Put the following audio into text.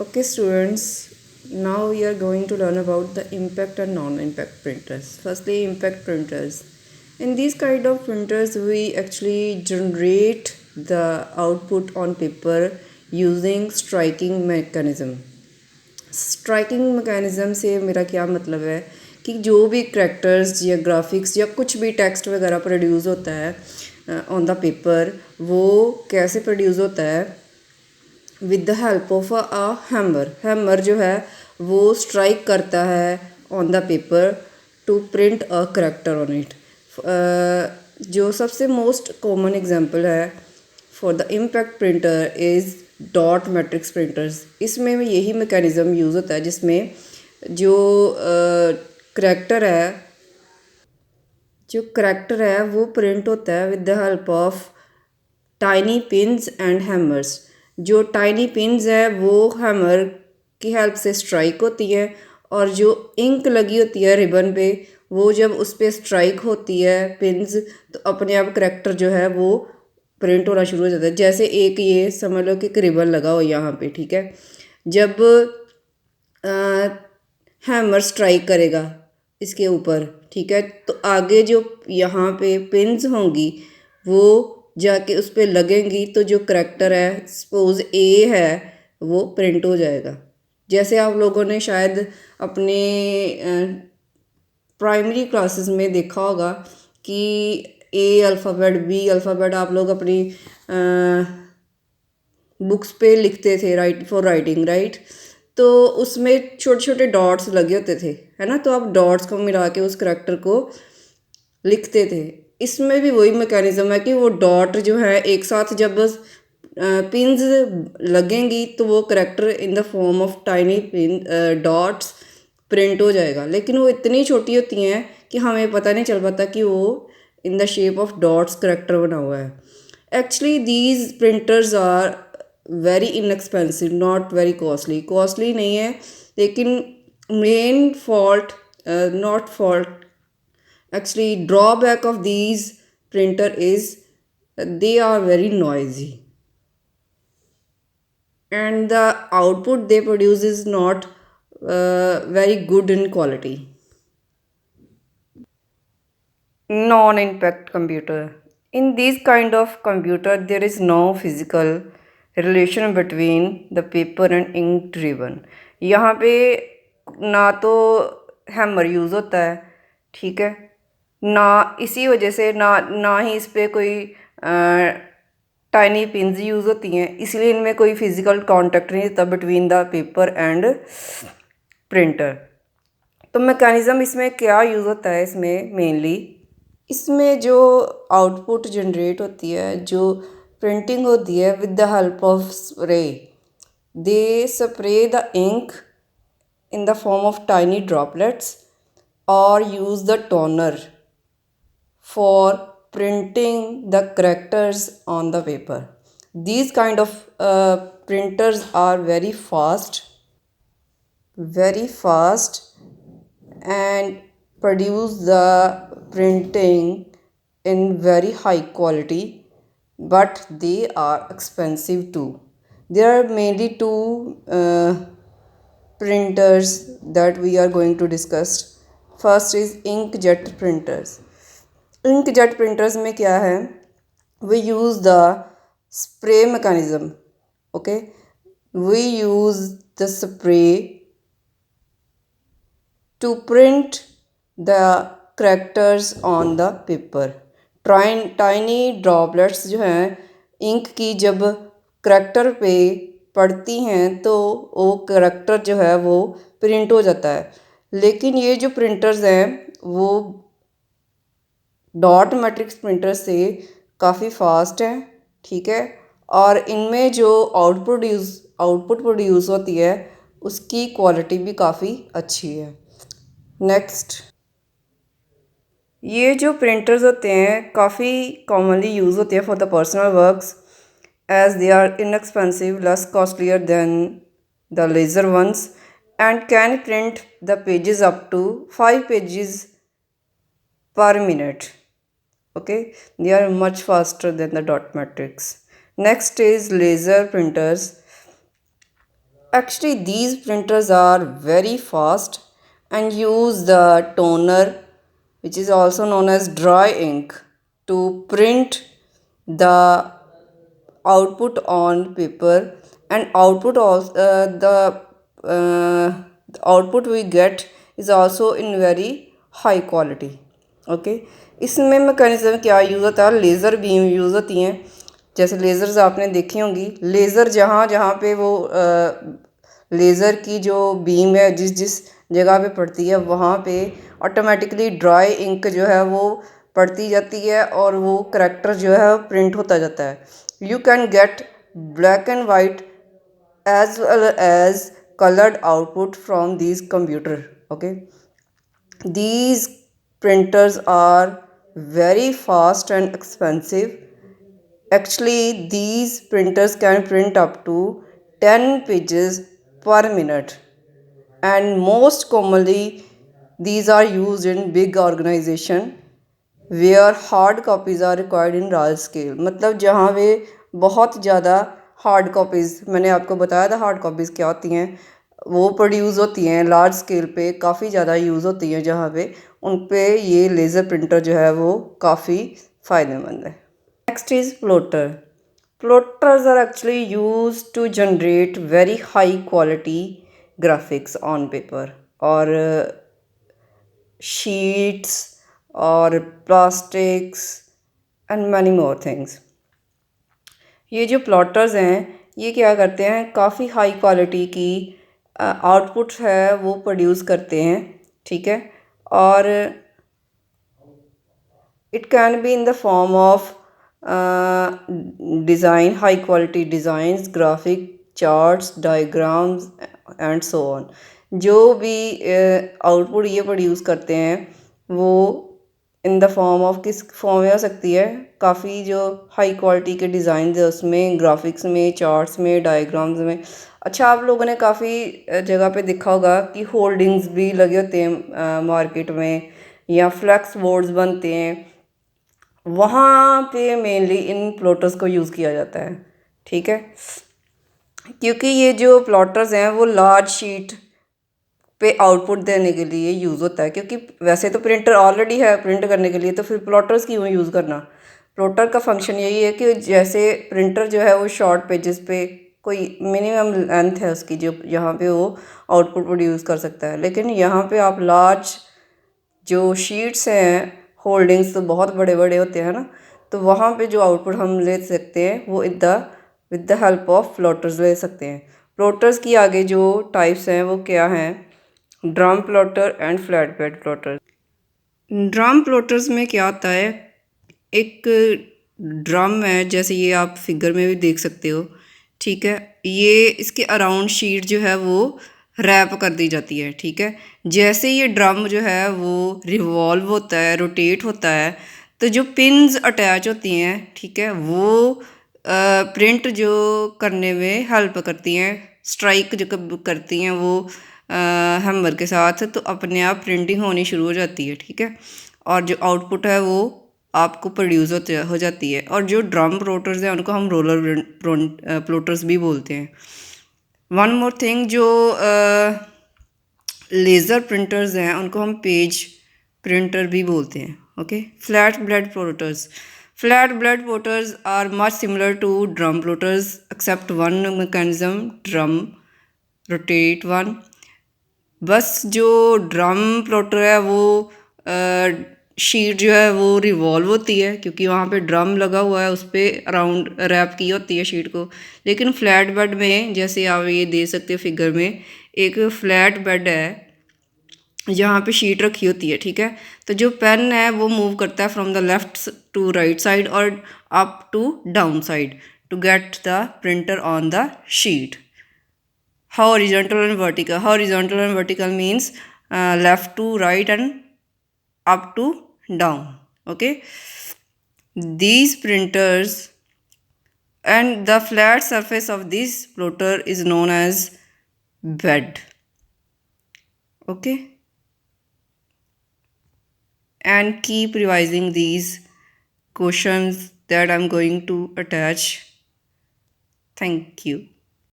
Okay, students, now we are going to learn about the impact and non-impact printers. Firstly, impact printers. In these kind of printers, we actually generate the output on paper using striking mechanism. Striking mechanism से मेरा क्या मतलब है कि जो भी characters या graphics या कुछ भी टेक्स्ट वगैरह प्रोड्यूस होता है ऑन द पेपर, वो कैसे प्रोड्यूस होता है with the help of a hammer. Hammer जो है वो स्ट्राइक करता है on the paper two print a character on it. जो सबसे मोस्ट कॉमन एग्जांपल है for the impact printer is dot matrix printers. इसमें यही मैकेनिज़्म यूज़ होता है जिसमें जो करेक्टर है वो प्रिंट होता है with the help of tiny pins and hammers. जो टाइनी पिन्स है वो हैमर की हेल्प से स्ट्राइक होती है, और जो इंक लगी होती है रिबन पे, वो जब उस पर स्ट्राइक होती है पिन्स, तो अपने आप करेक्टर जो है वो प्रिंट होना शुरू हो जाता है. जैसे एक ये समझ लो कि एक रिबन लगा हो यहाँ पे, ठीक है. जब हैमर स्ट्राइक करेगा इसके ऊपर, ठीक है, तो आगे जो यहाँ पे पिन्स होंगी वो जाके उस पर लगेंगी, तो जो करेक्टर है सपोज ए है वो प्रिंट हो जाएगा. जैसे आप लोगों ने शायद अपने प्राइमरी क्लासेस में देखा होगा कि ए अल्फ़ाबेट, बी अल्फ़ाबेट आप लोग अपनी बुक्स पे लिखते थे, राइट फॉर राइटिंग, राइट. तो उसमें छोटे छोटे डॉट्स लगे होते थे, है ना. तो आप डॉट्स को मिला के उस करेक्टर को लिखते थे. इसमें भी वही मैकेनिज़्म है कि वो डॉट जो है एक साथ जब पिन्स लगेंगी तो वो character in the form of tiny pin dots print हो जाएगा. लेकिन वो इतनी छोटी होती हैं कि हमें पता नहीं चल पाता कि वो in the shape of dots character बना हुआ है. Actually these printers are very inexpensive, not very costly. Costly नहीं है, लेकिन main fault, not fault, actually drawback of these printer is they are very noisy, and the output they produce is not very good in quality. Non-impact computer. In these kind of computer there is no physical relation between the paper and ink ribbon. यहाँ पे ना तो hammer use होता है, ठीक है, ना इसी वजह से ना ही इस पर कोई टाइनी पिन्स यूज़ होती हैं, इसलिए इनमें कोई फिज़िकल कांटेक्ट नहीं होता between the paper and printer. तो मैकेनिज़्म इसमें क्या यूज़ होता है, इसमें मेनली इसमें जो आउटपुट जनरेट होती है, जो प्रिंटिंग होती है with the help of spray. They spray the ink in the form of tiny droplets or use the toner for printing the characters on the paper. These kind of printers are very fast and produce the printing in very high quality, but they are expensive too. There are mainly two printers that we are going to discuss. First is inkjet printers. Inkjet printers में क्या है, we use the spray mechanism. Okay, we use the spray to print the characters on the paper. Tiny droplets जो हैं ink की जब character पे पड़ती हैं तो वो करेक्टर जो है वो प्रिंट हो जाता है. लेकिन ये जो प्रिंटर्स हैं वो डॉट मैट्रिक्स प्रिंटर से काफ़ी फास्ट हैं, ठीक है, और इनमें जो आउटपुट प्रोड्यूस होती है उसकी क्वालिटी भी काफ़ी अच्छी है. नेक्स्ट, ये जो प्रिंटर्स होते हैं काफ़ी कॉमनली यूज़ होते हैं for the personal works, as they are inexpensive, less costlier than the laser ones, and can print the pages up to 5 pages per minute. Okay, they are much faster than the dot matrix. Next is laser printers. Actually, these printers are very fast and use the toner, which is also known as dry ink, to print the output on paper. And output also the output we get is also in very high quality. Okay, इसमें mechanism क्या use होता है, laser beam use होती हैं। जैसे lasers आपने देखी होंगी, लेज़र जहाँ जहाँ पे वो लेज़र की जो बीम है जिस जिस जगह पे पड़ती है वहाँ पे ऑटोमेटिकली ड्राई इंक जो है वो पड़ती जाती है और वो करेक्टर जो है प्रिंट होता जाता है। You can get black and white as well as colored output from these computer. Okay, these printers are very fast and expensive. Actually, these printers can print up to 10 pages per minute, and most commonly these are used in big organization where hard copies are required in large scale. मतलब जहाँ वे बहुत ज़्यादा hard copies, मैंने आपको बताया था hard copies क्या होती हैं, वो प्रोड्यूस होती हैं लार्ज स्केल पे, काफ़ी ज़्यादा यूज़ होती हैं, जहाँ पे उन पे ये लेज़र प्रिंटर जो है वो काफ़ी फ़ायदेमंद है। Next is plotter. Plotters are actually use to generate very high quality graphics on paper और शीट्स और plastics and many more things. ये जो प्लॉटर्स हैं ये क्या करते हैं, काफ़ी हाई क्वालिटी की आउटपुट है वो प्रोड्यूस करते हैं, ठीक है। और it can be in the form of design, high quality designs, graphic charts, diagrams and so on. जो भी आउटपुट ये प्रोड्यूस करते हैं वो इन द फॉर्म ऑफ किस फॉर्म में हो सकती है, काफ़ी जो हाई क्वालिटी के डिज़ाइन है उसमें, ग्राफिक्स में, चार्ट्स में, डायग्राम्स में। अच्छा, आप लोगों ने काफ़ी जगह पे देखा होगा कि होल्डिंग्स भी लगे होते हैं मार्केट में, या फ्लैक्स बोर्ड्स बनते हैं, वहाँ पे मेनली इन प्लॉटर्स को यूज़ किया जाता है, ठीक है। क्योंकि ये जो प्लॉटर्स हैं वो लार्ज शीट पे आउटपुट देने के लिए यूज़ होता है, क्योंकि वैसे तो प्रिंटर ऑलरेडी है प्रिंट करने के लिए, तो फिर प्लॉटर्स क्यों यूज़ करना। प्लॉटर का फंक्शन यही है कि जैसे प्रिंटर जो है वो शॉर्ट पेजेस पे कोई मिनिमम लेंथ है उसकी, जो यहाँ पे वो आउटपुट प्रोड्यूस कर सकता है, लेकिन यहाँ पे आप लार्ज जो शीट्स हैं, होल्डिंग्स तो बहुत बड़े बड़े होते हैं ना, तो वहाँ पे जो आउटपुट हम ले सकते हैं वो with the help of plotters ले सकते हैं। प्लॉटर्स की आगे जो टाइप्स हैं वो क्या हैं, drum plotter and flat bed plotter. Drum plotters में क्या होता है, एक ड्रम है, जैसे ये आप फिगर में भी देख सकते हो, ठीक है। ये इसके अराउंड शीट जो है वो रैप कर दी जाती है, ठीक है। जैसे ये ड्रम जो है वो रिवॉल्व होता है, रोटेट होता है, तो जो पिन्स अटैच होती हैं, ठीक है, वो प्रिंट जो करने में हेल्प करती हैं, स्ट्राइक जो करती हैं वो हैमर के साथ, तो अपने आप प्रिंटिंग होनी शुरू हो जाती है, ठीक है। और जो आउटपुट है वो आपको प्रोड्यूस हो जाती है। और जो ड्रम प्लॉटर्स हैं उनको हम रोलर प्लॉटर्स भी बोलते हैं। वन मोर थिंग, जो लेज़र प्रिंटर्स हैं उनको हम पेज प्रिंटर भी बोलते हैं, okay. Flat blade plotters. Flat blade plotters are much similar to drum plotters except one mechanism, drum rotate one. बस जो ड्रम प्लॉटर है वो शीट जो है वो रिवॉल्व होती है, क्योंकि वहाँ पे ड्रम लगा हुआ है, उस पर अराउंड रैप की होती है शीट को। लेकिन फ्लैट बेड में, जैसे आप ये दे सकते हो फिगर में, एक फ्लैट बेड है जहाँ पे शीट रखी होती है, ठीक है। तो जो पेन है वो मूव करता है from the left to right side और up to down side to get the printer on the sheet. Horizontal and vertical. Horizontal and vertical means left to right and up to down. Okay. These printers and the flat surface of this plotter is known as bed. Okay. And keep revising these questions that I'm going to attach. Thank you.